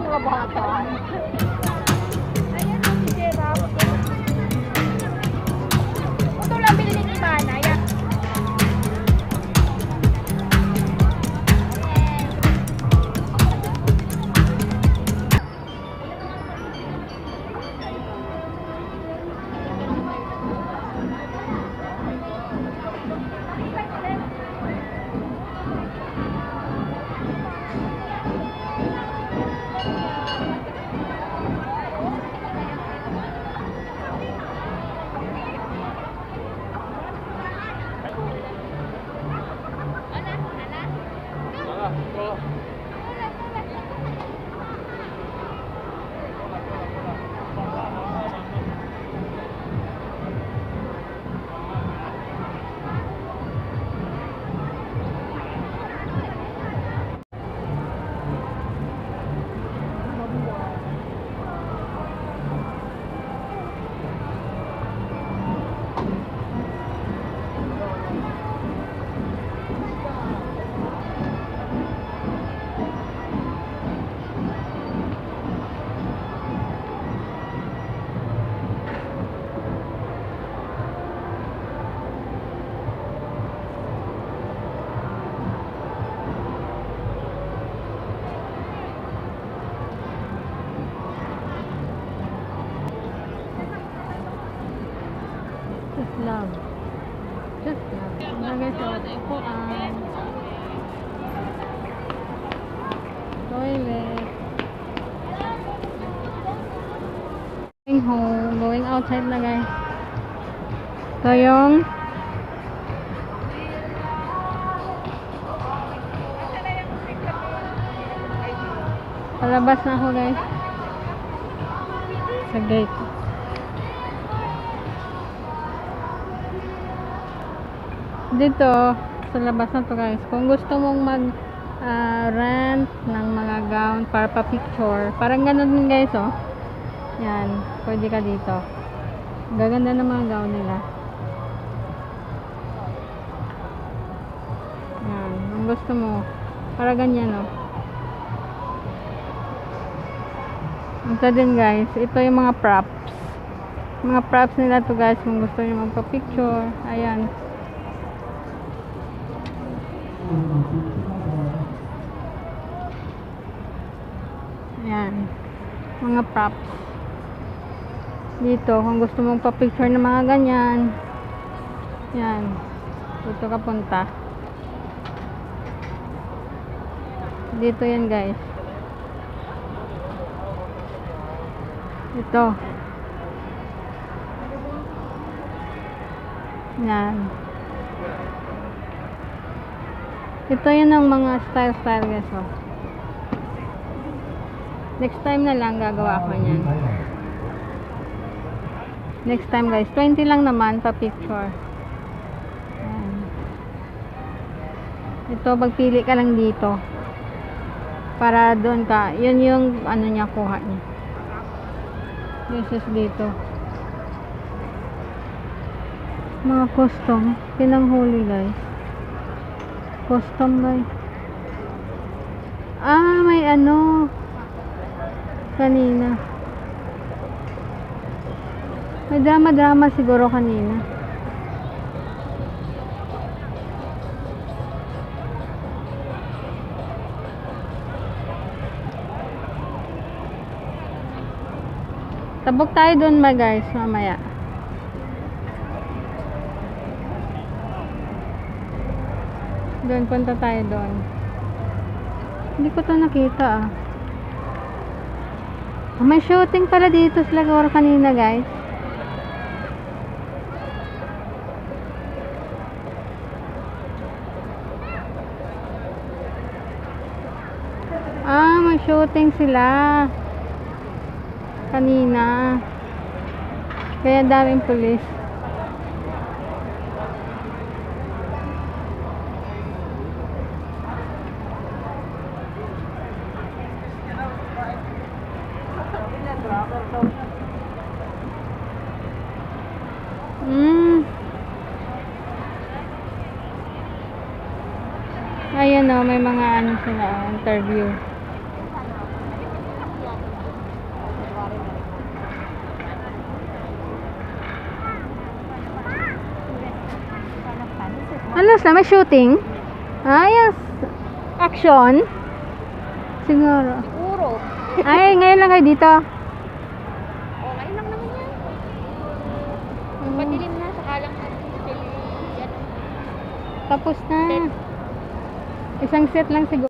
mga bata. Ayan ang giraffe. Ito lang bilhin ni Mana. Yan. Just love. Just love. Bagay sa upuan. Toilet. Going home. Going outside na guys. Ito yung palabas na ako guys. Sa gate. Dito sa labas na to guys, kung gusto mong mag rent ng mga gown para pa picture, parang ganun din guys oh. Yan, pwede ka dito. Gaganda ng mga gown nila. Yan, kung gusto mo para ganyan oh. Ito din guys, ito yung mga props. Mga props nila to guys, kung gusto niyo magpa picture. Ayan. Ayan, mga props dito kung gusto mong pa-picture ng mga ganyan. Yan, dito ka punta. Dito yan guys. Ito. Yan. Ito yun ang mga style guys oh. Next time na lang gagawa ako niyan. Next time guys, 20 lang naman pa picture. Ayan. Ito, magpili ka lang dito. Para doon ka, yun yung ano niya, kuha niya. This is dito. Mga custom, pinanghuli guys. Custom guys. Ah, may ano. Kanina. May drama siguro kanina. Tabok tayo doon ba guys, mamaya. Doon, punta tayo doon. Hindi ko to nakita ah. May shooting pala dito sila siguro kanina guys. Ah, may shooting sila kanina. Kaya daming pulis. Ayan o, may mga ano sila, interview. Ano na, may shooting? Yes. Action? Siguro. Siguro. Ay, ngayon lang kayo dito. Oh, ngayon lang naman yan. Madilim na, sakalang yan. Tapos na. Isang set lang siguro.